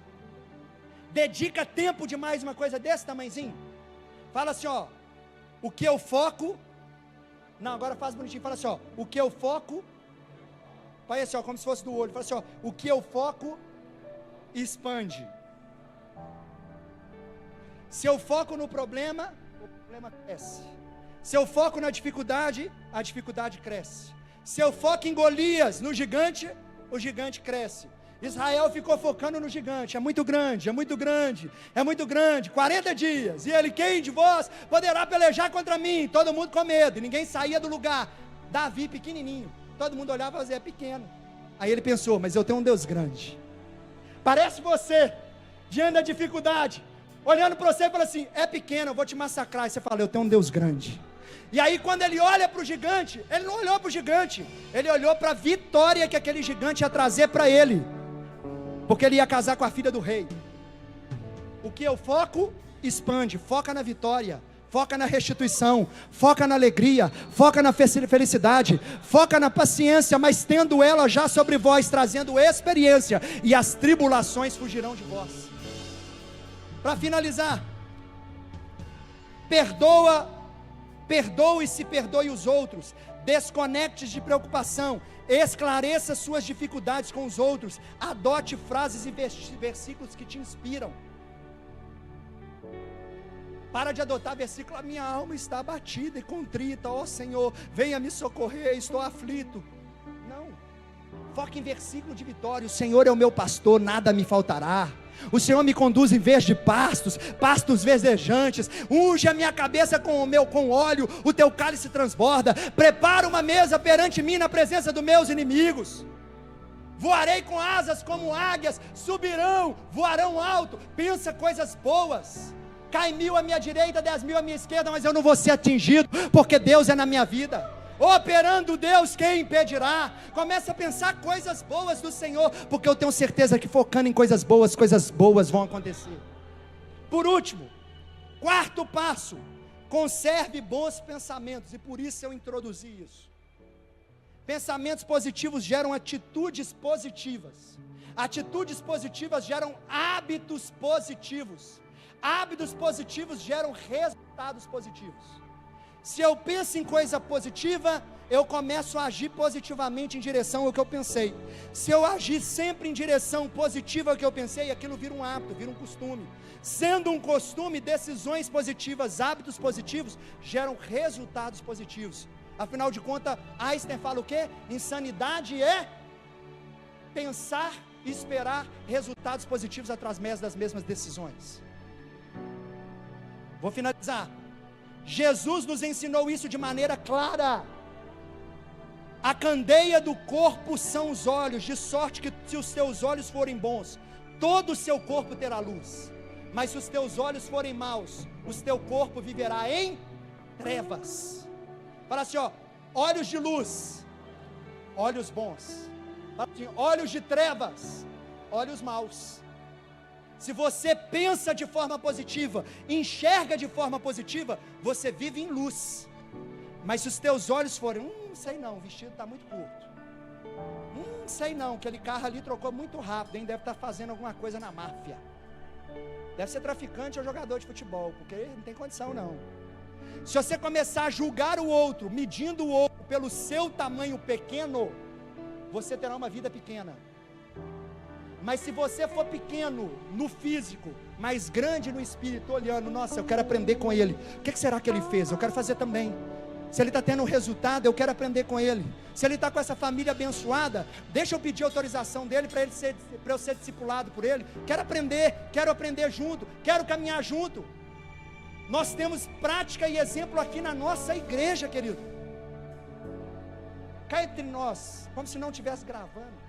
S2: Dedica tempo demais em uma coisa desse tamanhozinho? Fala assim, ó: o que eu foco... Não, agora faz bonitinho. Fala assim, ó: o que eu foco... Faz assim, ó, como se fosse do olho. Fala assim, ó: o que eu foco expande. Se eu foco no problema, o problema cresce. Se eu foco na dificuldade, a dificuldade cresce. Se eu foco em Golias, no gigante, o gigante cresce. Israel ficou focando no gigante, é muito grande, é muito grande, é muito grande, 40 dias, e ele, quem de vós poderá pelejar contra mim? Todo mundo com medo, e ninguém saía do lugar. Davi pequenininho, todo mundo olhava e dizia, é pequeno. Aí ele pensou, mas eu tenho um Deus grande. Parece você, diante da dificuldade, olhando para você e fala assim, é pequeno, eu vou te massacrar. E você fala, eu tenho um Deus grande. E aí quando ele olha para o gigante, ele não olhou para o gigante, ele olhou para a vitória que aquele gigante ia trazer para ele, porque ele ia casar com a filha do rei. O que eu foco, expande, foca na vitória, foca na restituição, foca na alegria, foca na felicidade, foca na paciência, mas tendo ela já sobre vós, trazendo experiência, e as tribulações fugirão de vós. Para finalizar, perdoe-se, perdoe os outros, desconecte de preocupação, esclareça suas dificuldades com os outros, adote frases e versículos que te inspiram. Para de adotar versículo, a minha alma está abatida e contrita, ó Senhor, venha me socorrer, estou aflito. Não, foca em versículo de vitória, o Senhor é o meu pastor, nada me faltará. O Senhor me conduz em vez de pastos verdejantes, unge a minha cabeça com óleo, o teu cálice transborda, prepara uma mesa perante mim na presença dos meus inimigos. Voarei com asas como águias, subirão, voarão alto, pensa coisas boas. Cai 1000 à minha direita, 10.000 à minha esquerda, mas eu não vou ser atingido, porque Deus é na minha vida. Operando Deus, quem impedirá? Começa a pensar coisas boas do Senhor, porque eu tenho certeza que focando em coisas boas vão acontecer. Por último, quarto passo, conserve bons pensamentos, e por isso eu introduzi isso. Pensamentos positivos geram atitudes positivas, atitudes positivas geram hábitos positivos, hábitos positivos geram resultados positivos. Se eu penso em coisa positiva, eu começo a agir positivamente em direção ao que eu pensei. Se eu agir sempre em direção positiva ao que eu pensei, aquilo vira um hábito, vira um costume. Sendo um costume, decisões positivas, hábitos positivos, geram resultados positivos. Afinal de contas, Einstein fala o quê? Insanidade é pensar e esperar resultados positivos através das mesmas decisões. Vou finalizar. Jesus nos ensinou isso de maneira clara. A candeia do corpo são os olhos, de sorte que se os teus olhos forem bons, todo o seu corpo terá luz. Mas se os teus olhos forem maus, o teu corpo viverá em trevas. Fala assim, ó, olhos de luz, olhos bons. Fala assim, olhos de trevas, olhos maus. Se você pensa de forma positiva, enxerga de forma positiva, você vive em luz. Mas se os teus olhos forem, sei não, o vestido está muito curto. Sei não, aquele carro ali trocou muito rápido, hein? Deve estar fazendo alguma coisa na máfia. Deve ser traficante ou jogador de futebol, porque não tem condição não. Se você começar a julgar o outro, medindo o outro pelo seu tamanho pequeno, você terá uma vida pequena. Mas se você for pequeno no físico, mas grande no espírito, olhando, nossa, eu quero aprender com ele. O que será que ele fez? Eu quero fazer também. Se ele está tendo um resultado, eu quero aprender com ele. Se ele está com essa família abençoada, deixa eu pedir autorização dele para eu ser discipulado por ele. Quero aprender junto, quero caminhar junto. Nós temos prática e exemplo aqui na nossa igreja, querido. Cá entre nós, como se não estivesse gravando.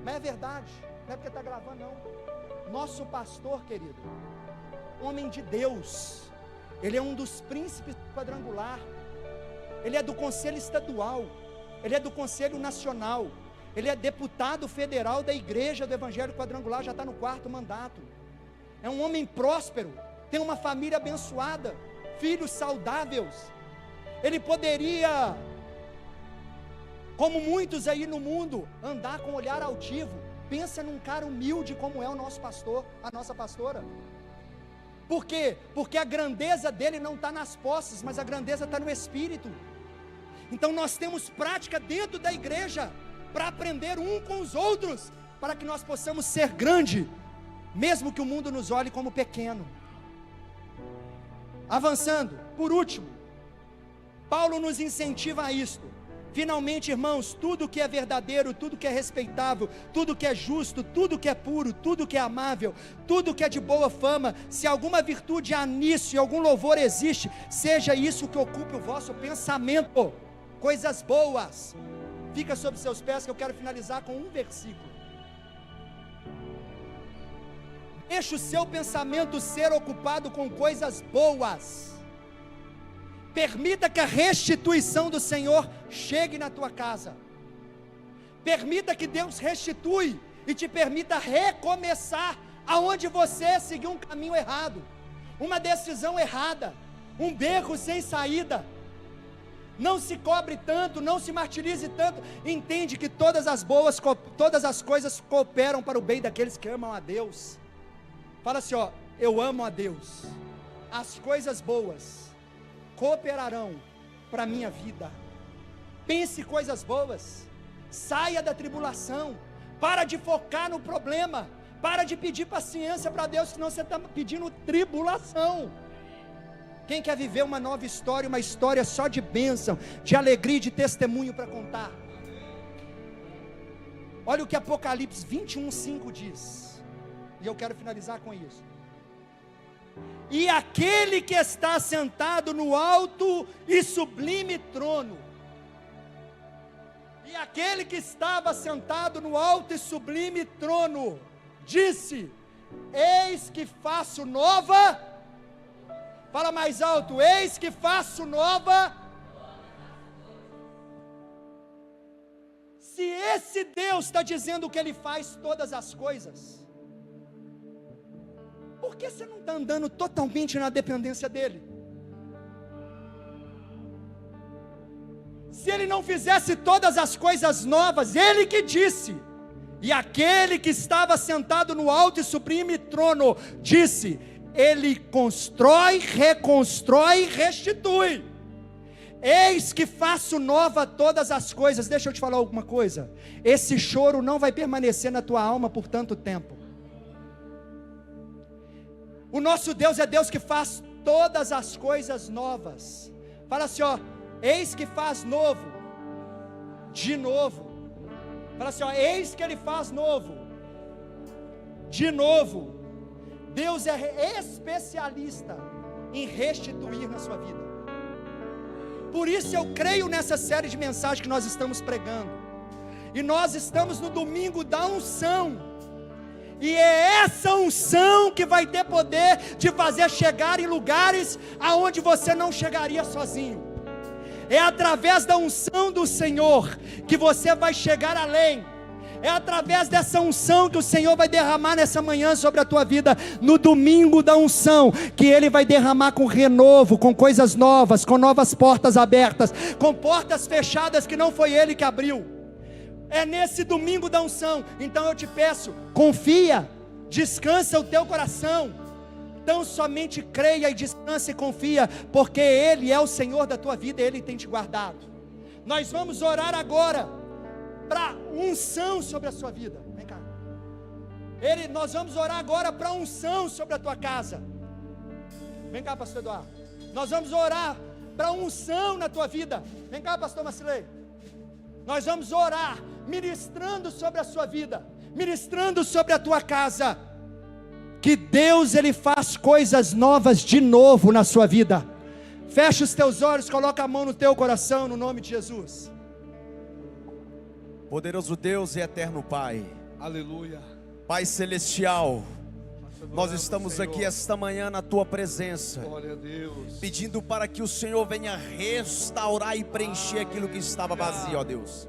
S2: Mas é verdade, não é porque está gravando não. Nosso pastor, querido, homem de Deus, ele é um dos príncipes do quadrangular, ele é do conselho estadual, ele é do conselho nacional, ele é deputado federal da igreja do Evangelho Quadrangular, já está no 4º mandato. É um homem próspero, tem uma família abençoada, filhos saudáveis. Ele poderia, como muitos aí no mundo, andar com olhar altivo. Pensa num cara humilde como é o nosso pastor, a nossa pastora. Por quê? Porque a grandeza dele não está nas posses, mas a grandeza está no espírito. Então nós temos prática dentro da igreja, para aprender um com os outros, para que nós possamos ser grande, mesmo que o mundo nos olhe como pequeno. Avançando, por último, Paulo nos incentiva a isto. Finalmente, irmãos, tudo que é verdadeiro, tudo que é respeitável, tudo que é justo, tudo que é puro, tudo que é amável, tudo que é de boa fama, se alguma virtude há nisso e algum louvor existe, seja isso que ocupe o vosso pensamento. Coisas boas. Fica sobre seus pés, que eu quero finalizar com um versículo. Deixa o seu pensamento ser ocupado com coisas boas. Permita que a restituição do Senhor chegue na tua casa. Permita que Deus restitui e te permita recomeçar aonde você seguiu um caminho errado, uma decisão errada, um beco sem saída. Não se cobre tanto, não se martirize tanto. Entende que todas as coisas cooperam para o bem daqueles que amam a Deus. Fala assim, ó, eu amo a Deus. As coisas boas cooperarão para a minha vida. Pense coisas boas. Saia da tribulação. Para de focar no problema. Para de pedir paciência para Deus, senão você está pedindo tribulação. Quem quer viver uma nova história, uma história só de bênção, de alegria e de testemunho para contar? Olha o que Apocalipse 21:5 diz, e eu quero finalizar com isso. E aquele que está sentado no alto e sublime trono, e aquele que estava sentado no alto e sublime trono, disse: eis que faço nova, fala mais alto, eis que faço nova. Se esse Deus está dizendo que Ele faz todas as coisas, por que você não está andando totalmente na dependência dEle? Se Ele não fizesse todas as coisas novas, Ele que disse, e aquele que estava sentado no alto e sublime trono, disse, Ele constrói, reconstrói, restitui. Eis que faço nova todas as coisas. Deixa eu te falar alguma coisa, esse choro não vai permanecer na tua alma por tanto tempo. O nosso Deus é Deus que faz todas as coisas novas. Fala assim, ó, eis que faz novo, de novo. Fala assim, ó, eis que Ele faz novo, de novo. Deus é especialista em restituir na sua vida. Por isso eu creio nessa série de mensagens que nós estamos pregando. E nós estamos no domingo da unção. E é essa unção que vai ter poder de fazer chegar em lugares aonde você não chegaria sozinho. É através da unção do Senhor que você vai chegar além. É através dessa unção que o Senhor vai derramar nessa manhã sobre a tua vida, no domingo da unção, que Ele vai derramar com renovo, com coisas novas, com novas portas abertas, com portas fechadas que não foi Ele que abriu. É nesse domingo da unção. Então eu te peço, confia, descansa o teu coração, então somente creia e descansa e confia, porque Ele é o Senhor da tua vida, Ele tem te guardado. Nós vamos orar agora para unção sobre a sua vida. Vem cá. Nós vamos orar agora para unção sobre a tua casa. Vem cá, pastor Eduardo. Nós vamos orar para unção na tua vida. Vem cá, pastor Marcilei. Nós vamos orar ministrando sobre a sua vida, ministrando sobre a tua casa, que Deus Ele faz coisas novas de novo na sua vida. Fecha os teus olhos, coloca a mão no teu coração, no nome de Jesus.
S3: Poderoso Deus e eterno Pai,
S4: aleluia,
S3: Pai celestial, nós estamos aqui esta manhã na Tua presença,
S4: glória a Deus,
S3: pedindo para que o Senhor venha restaurar e preencher aquilo que estava vazio, ó Deus.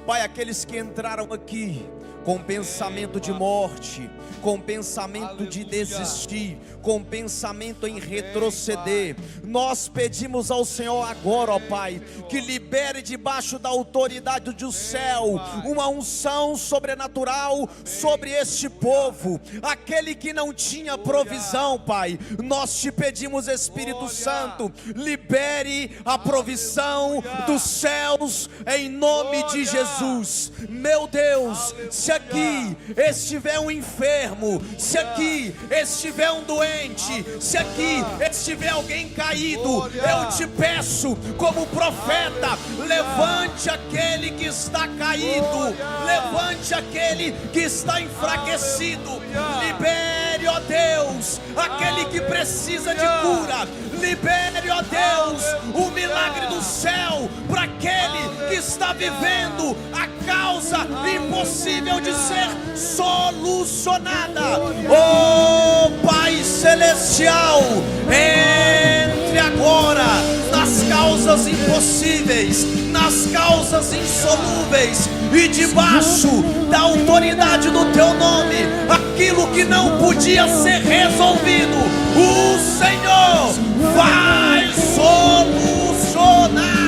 S3: Pai, aqueles que entraram aqui com pensamento de morte, com pensamento de desistir, com pensamento em retroceder, nós pedimos ao Senhor agora, ó Pai, que libere debaixo da autoridade do céu uma unção sobrenatural sobre este povo, aquele que não tinha provisão, Pai, nós te pedimos, Espírito Santo, libere a provisão dos céus em nome de Jesus. Meu Deus, se aqui estiver um enfermo, enfermo, se aqui estiver um doente, se aqui estiver alguém caído, eu te peço, como profeta, levante aquele que está caído, levante aquele que está enfraquecido, libere, ó Deus, aquele que precisa de cura, libere, ó Deus, o milagre do céu para aquele que está vivendo a causa impossível de ser solucionada. Oh Pai Celestial, entre agora nas causas impossíveis, nas causas insolúveis, e debaixo da autoridade do Teu nome, aquilo que não podia ser resolvido, o Senhor vai solucionar.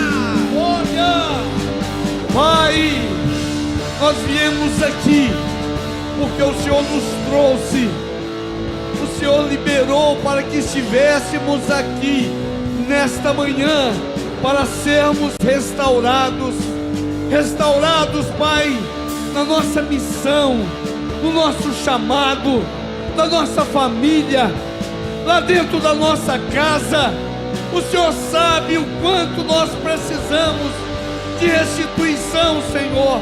S4: Olha, Pai, nós viemos aqui porque o Senhor nos trouxe, o Senhor liberou para que estivéssemos aqui nesta manhã, para sermos restaurados, Pai, na nossa missão, no nosso chamado, na nossa família, lá dentro da nossa casa. O Senhor sabe o quanto nós precisamos de restituição, Senhor,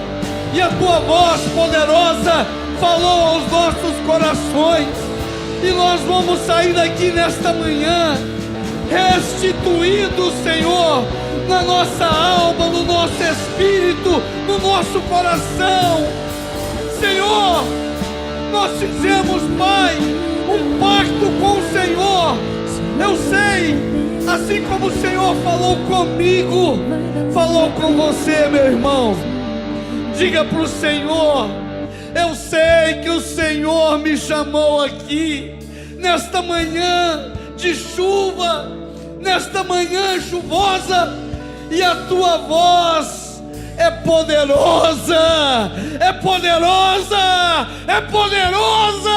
S4: e a Tua voz poderosa falou aos nossos corações, e nós vamos sair daqui nesta manhã restituídos, Senhor, na nossa alma, no nosso espírito, no nosso coração. Senhor, nós fizemos, Pai, um pacto com o Senhor. Eu sei, assim como o Senhor falou comigo, falou com você, meu irmão. Diga para o Senhor: eu sei que o Senhor me chamou aqui nesta manhã de chuva, nesta manhã chuvosa, e a Tua voz é poderosa, é poderosa, é poderosa,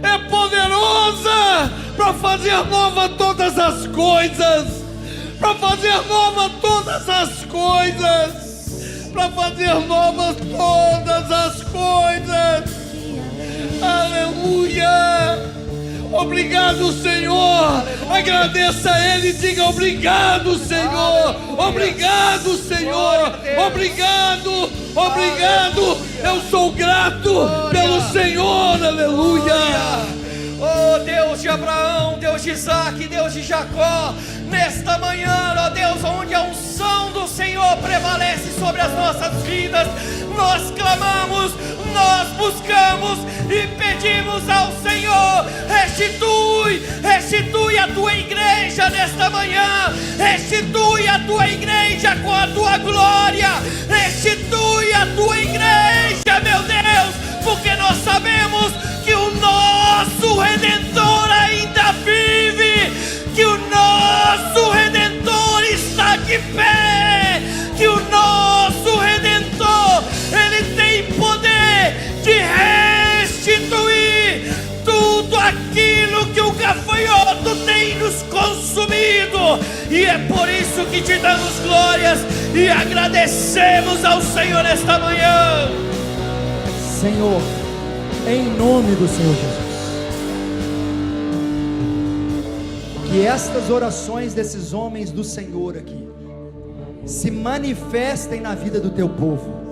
S4: é poderosa para fazer nova todas as coisas, para fazer nova todas as coisas, para fazer novas todas as coisas. Aleluia! Obrigado, Senhor. Agradeça a Ele, diga obrigado, Senhor. Obrigado, Senhor. Obrigado, obrigado. Eu sou grato pelo Senhor. Aleluia.
S5: Oh Deus de Abraão, Deus de Isaac, Deus de Jacó, nesta manhã, ó Deus, onde a unção do Senhor prevalece sobre as nossas vidas, nós clamamos, nós buscamos e pedimos ao Senhor: restitui a Tua igreja nesta manhã, restitui a Tua igreja com a Tua glória, restitui a Tua igreja, meu Deus, porque nós sabemos que o nosso Redentor ainda vive, que o nosso Redentor está de pé, que o nosso Redentor, Ele tem poder de restituir tudo aquilo que o gafanhoto tem nos consumido, e é por isso que te damos glórias e agradecemos ao Senhor nesta manhã.
S2: Senhor, em nome do Senhor Jesus, que estas orações desses homens do Senhor aqui se manifestem na vida do Teu povo,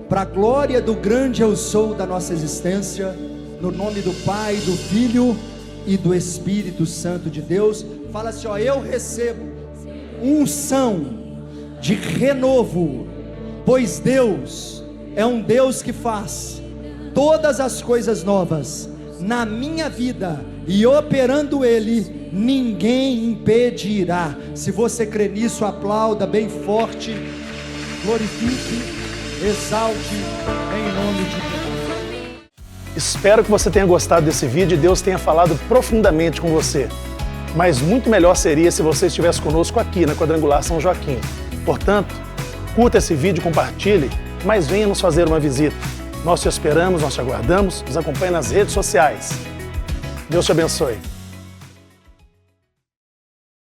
S2: para a glória do grande eu sou da nossa existência, no nome do Pai, do Filho e do Espírito Santo de Deus. Fala assim, ó: eu recebo unção de renovo, pois Deus é um Deus que faz todas as coisas novas na minha vida, e operando Ele, ninguém impedirá. Se você crê nisso, aplauda bem forte, glorifique, exalte em nome de Jesus.
S1: Espero que você tenha gostado desse vídeo e Deus tenha falado profundamente com você. Mas muito melhor seria se você estivesse conosco aqui na Quadrangular São Joaquim. Portanto, curta esse vídeo, compartilhe, mas venha nos fazer uma visita. Nós te esperamos, nós te aguardamos, nos acompanhe nas redes sociais. Deus te abençoe.